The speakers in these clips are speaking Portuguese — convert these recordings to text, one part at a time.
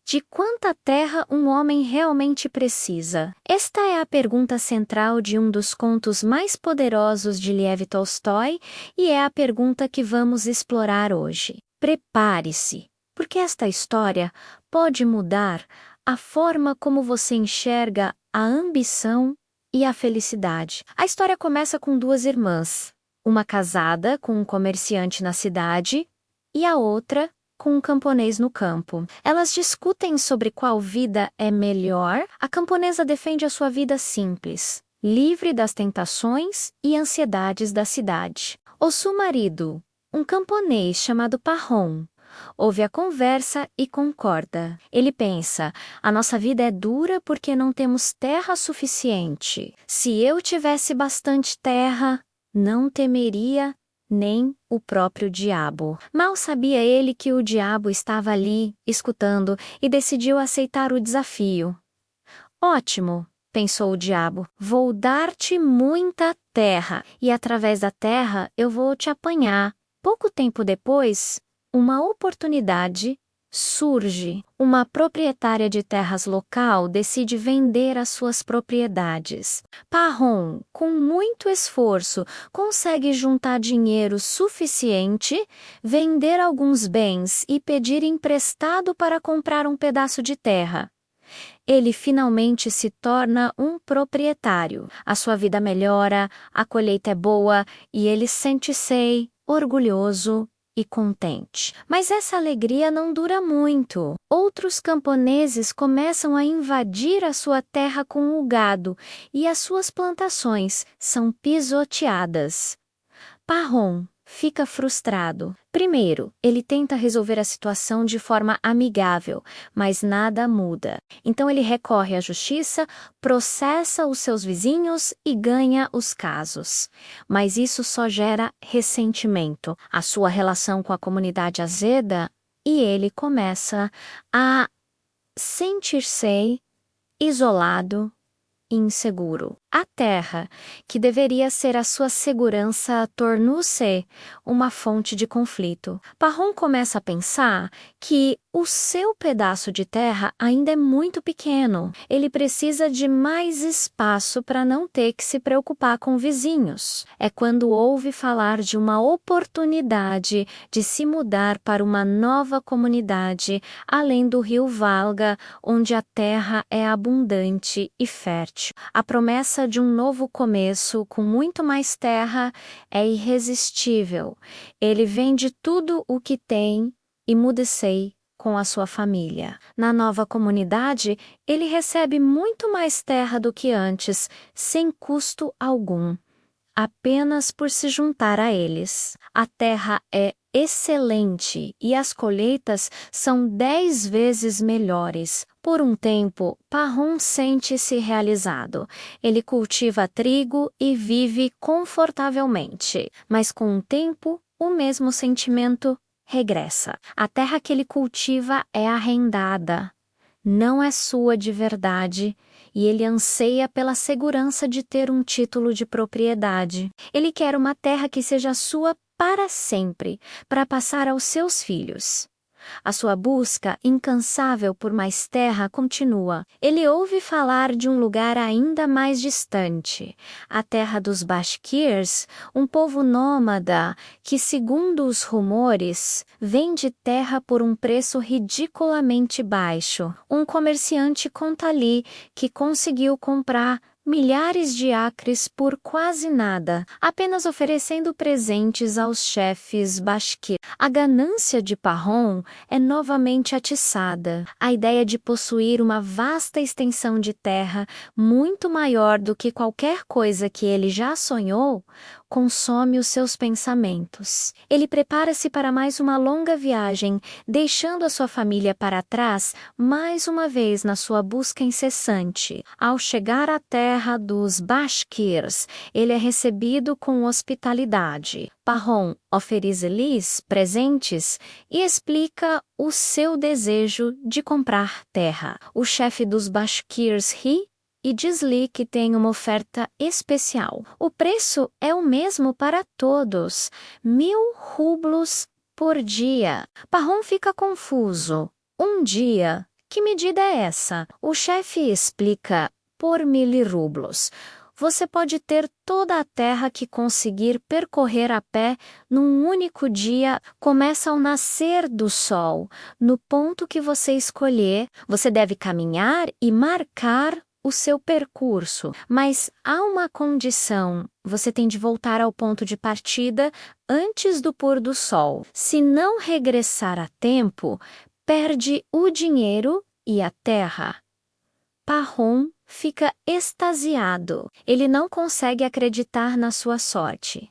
De quanta terra um homem realmente precisa? Esta é a pergunta central de um dos contos mais poderosos de Lev Tolstói e é a pergunta que vamos explorar hoje. Prepare-se, porque esta história pode mudar a forma como você enxerga a ambição e a felicidade. A história começa com duas irmãs, uma casada com um comerciante na cidade e a outra com um camponês no campo. Elas discutem sobre qual vida é melhor. A camponesa defende a sua vida simples, livre das tentações e ansiedades da cidade. O seu marido, um camponês chamado Parron, ouve a conversa e concorda. Ele pensa: a nossa vida é dura porque não temos terra suficiente. Se eu tivesse bastante terra, não temeria nem o próprio diabo. Mal sabia ele que o diabo estava ali, escutando, e decidiu aceitar o desafio. Ótimo, pensou o diabo, vou dar-te muita terra, e através da terra eu vou te apanhar. Pouco tempo depois, uma oportunidade surge. Uma proprietária de terras local decide vender as suas propriedades. Parron, com muito esforço, consegue juntar dinheiro suficiente, vender alguns bens e pedir emprestado para comprar um pedaço de terra. Ele finalmente se torna um proprietário. A sua vida melhora, a colheita é boa e ele sente-se orgulhoso e contente. Mas essa alegria não dura muito. Outros camponeses começam a invadir a sua terra com o gado e as suas plantações são pisoteadas. Parron fica frustrado. Primeiro, ele tenta resolver a situação de forma amigável, mas nada muda. Então ele recorre à justiça, processa os seus vizinhos e ganha os casos. Mas isso só gera ressentimento. A sua relação com a comunidade azeda e ele começa a sentir-se isolado e inseguro. A terra, que deveria ser a sua segurança, tornou-se uma fonte de conflito. Parron começa a pensar que o seu pedaço de terra ainda é muito pequeno. Ele precisa de mais espaço para não ter que se preocupar com vizinhos. É quando ouve falar de uma oportunidade de se mudar para uma nova comunidade, além do rio Valga, onde a terra é abundante e fértil. A promessa de um novo começo com muito mais terra é irresistível. Ele vende tudo o que tem e muda-se com a sua família. Na nova comunidade, ele recebe muito mais terra do que antes, sem custo algum, apenas por se juntar a eles. A terra é excelente e as colheitas são 10 vezes melhores. Por um tempo, Parron sente-se realizado. Ele cultiva trigo e vive confortavelmente. Mas com o tempo, o mesmo sentimento regressa. A terra que ele cultiva é arrendada. Não é sua de verdade, e ele anseia pela segurança de ter um título de propriedade. Ele quer uma terra que seja sua para sempre, para passar aos seus filhos. A sua busca incansável por mais terra continua. Ele ouve falar de um lugar ainda mais distante, a terra dos Bashkirs, um povo nômada que, segundo os rumores, vende terra por um preço ridiculamente baixo. Um comerciante conta ali que conseguiu comprar milhares de acres por quase nada, apenas oferecendo presentes aos chefes Bashkir. A ganância de Parron é novamente atiçada. A ideia de possuir uma vasta extensão de terra, muito maior do que qualquer coisa que ele já sonhou, consome os seus pensamentos. Ele prepara-se para mais uma longa viagem, deixando a sua família para trás mais uma vez na sua busca incessante. Ao chegar à terra dos Bashkirs, ele é recebido com hospitalidade. Parron oferece-lhes presentes e explica o seu desejo de comprar terra. O chefe dos Bashkirs ri e diz-lhe que tem uma oferta especial. O preço é o mesmo para todos, 1000 rublos por dia. Parron fica confuso. Um dia Que medida é essa? O chefe explica por milirublos. Você pode ter toda a terra que conseguir percorrer a pé num único dia. Começa ao nascer do sol. No ponto que você escolher, você deve caminhar e marcar o seu percurso. Mas há uma condição: você tem de voltar ao ponto de partida antes do pôr do sol. Se não regressar a tempo, perde o dinheiro e a terra. Pahom fica extasiado. Ele não consegue acreditar na sua sorte.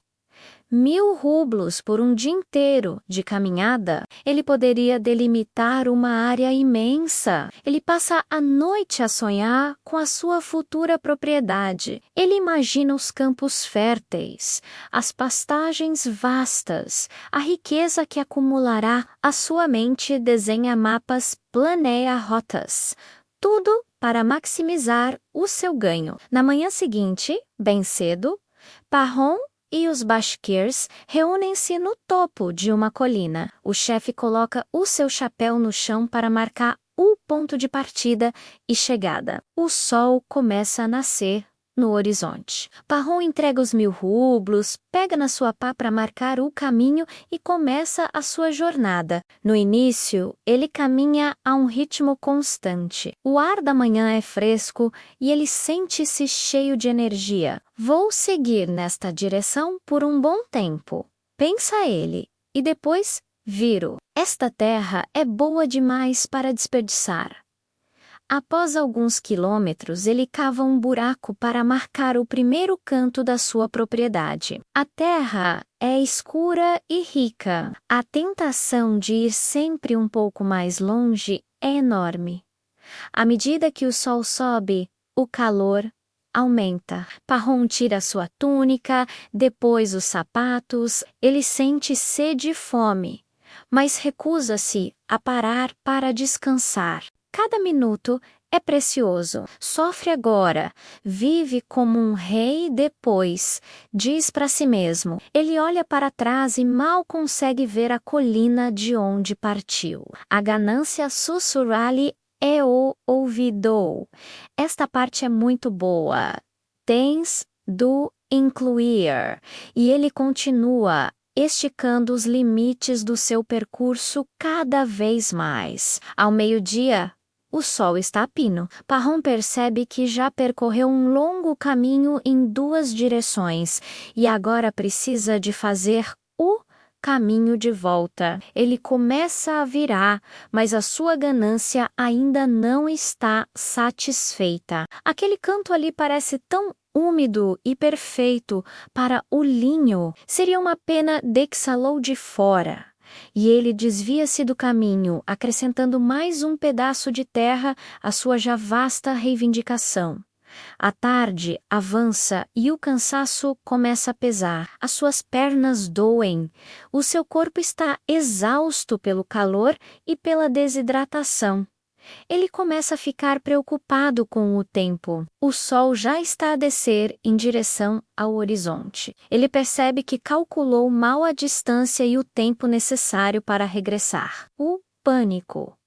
1.000 rublos por um dia inteiro de caminhada, ele poderia delimitar uma área imensa. Ele passa a noite a sonhar com a sua futura propriedade. Ele imagina os campos férteis, as pastagens vastas, a riqueza que acumulará. A sua mente desenha mapas, planeia rotas. Tudo para maximizar o seu ganho. Na manhã seguinte, bem cedo, Pahom e os Bashkirs reúnem-se no topo de uma colina. O chefe coloca o seu chapéu no chão para marcar o ponto de partida e chegada. O sol começa a nascer no horizonte. Pahom entrega os 1.000 rublos, pega na sua pá para marcar o caminho e começa a sua jornada. No início, ele caminha a um ritmo constante. O ar da manhã é fresco e ele sente-se cheio de energia. Vou seguir nesta direção por um bom tempo, pensa ele, e depois viro. Esta terra é boa demais para desperdiçar. Após alguns quilômetros, ele cava um buraco para marcar o primeiro canto da sua propriedade. A terra é escura e rica. A tentação de ir sempre um pouco mais longe é enorme. À medida que o sol sobe, o calor aumenta. Pahom tira sua túnica, depois os sapatos. Ele sente sede e fome, mas recusa-se a parar para descansar. Cada minuto é precioso. Sofre agora, vive como um rei depois, diz para si mesmo. Ele olha para trás e mal consegue ver a colina de onde partiu. A ganância sussurra-lhe o ouvido. Esta parte é muito boa. Tens do incluir. E ele continua esticando os limites do seu percurso cada vez mais. Ao meio-dia, o sol está a pino. Pahom percebe que já percorreu um longo caminho em 2 direções e agora precisa de fazer o caminho de volta. Ele começa a virar, mas a sua ganância ainda não está satisfeita. Aquele canto ali parece tão úmido e perfeito para o linho. Seria uma pena deixá-lo de fora. E ele desvia-se do caminho, acrescentando mais um pedaço de terra à sua já vasta reivindicação. A tarde avança e o cansaço começa a pesar. As suas pernas doem. O seu corpo está exausto pelo calor e pela desidratação. Ele começa a ficar preocupado com o tempo. O sol já está a descer em direção ao horizonte. Ele percebe que calculou mal a distância e o tempo necessário para regressar. O pânico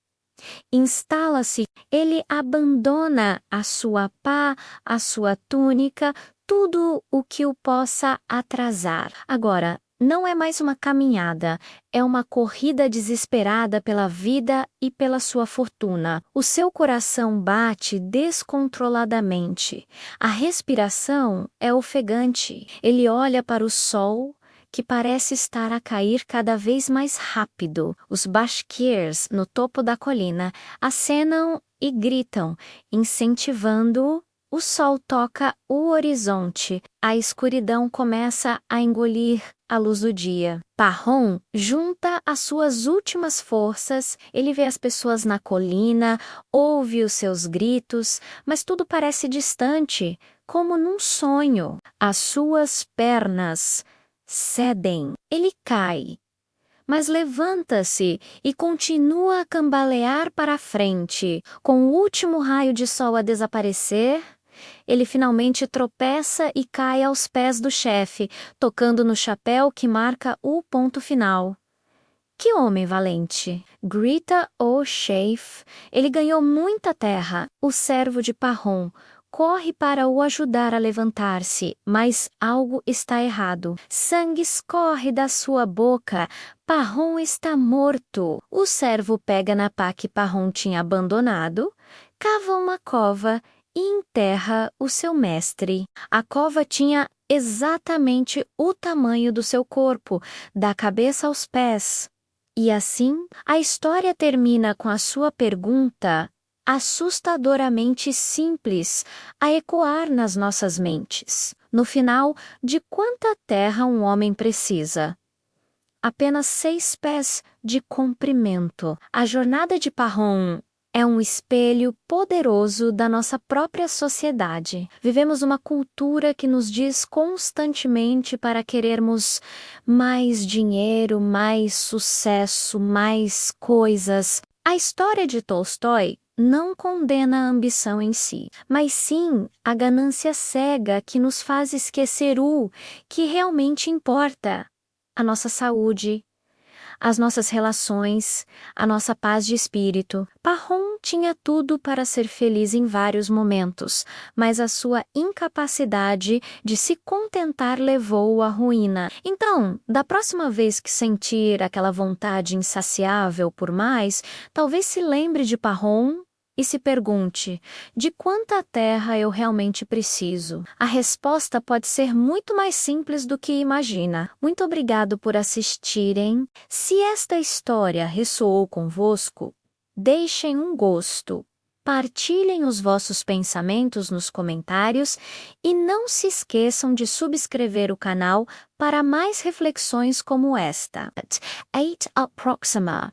instala-se. Ele abandona a sua pá, a sua túnica, tudo o que o possa atrasar. Agora, não é mais uma caminhada, é uma corrida desesperada pela vida e pela sua fortuna. O seu coração bate descontroladamente. A respiração é ofegante. Ele olha para o sol, que parece estar a cair cada vez mais rápido. Os Bashkirs, no topo da colina, acenam e gritam, incentivando-o. O sol toca o horizonte. A escuridão começa a engolir a luz do dia. Pahom junta as suas últimas forças. Ele vê as pessoas na colina, ouve os seus gritos, mas tudo parece distante, como num sonho. As suas pernas cedem. Ele cai, mas levanta-se e continua a cambalear para a frente. Com o último raio de sol a desaparecer, ele finalmente tropeça e cai aos pés do chefe, tocando no chapéu que marca o ponto final. Que homem valente! Grita O'Shafe. Ele ganhou muita terra. O servo de Parrom corre para o ajudar a levantar-se, mas algo está errado. Sangue escorre da sua boca. Parrom está morto. O servo pega na pá que Parrom tinha abandonado, cava uma cova e enterra o seu mestre. A cova tinha exatamente o tamanho do seu corpo, da cabeça aos pés. E assim, a história termina com a sua pergunta assustadoramente simples a ecoar nas nossas mentes. No final, de quanta terra um homem precisa? Apenas 6 pés de comprimento. A jornada de Parrom é um espelho poderoso da nossa própria sociedade. Vivemos uma cultura que nos diz constantemente para querermos mais dinheiro, mais sucesso, mais coisas. A história de Tolstói não condena a ambição em si, mas sim a ganância cega que nos faz esquecer o que realmente importa: a nossa saúde, as nossas relações, a nossa paz de espírito. Parrom tinha tudo para ser feliz em vários momentos, mas a sua incapacidade de se contentar levou-o à ruína. Então, da próxima vez que sentir aquela vontade insaciável por mais, talvez se lembre de Parrom e se pergunte: de quanta terra eu realmente preciso? A resposta pode ser muito mais simples do que imagina. Muito obrigado por assistirem. Se esta história ressoou convosco, deixem um gosto, partilhem os vossos pensamentos nos comentários e não se esqueçam de subscrever o canal para mais reflexões como esta. 8 Proxima.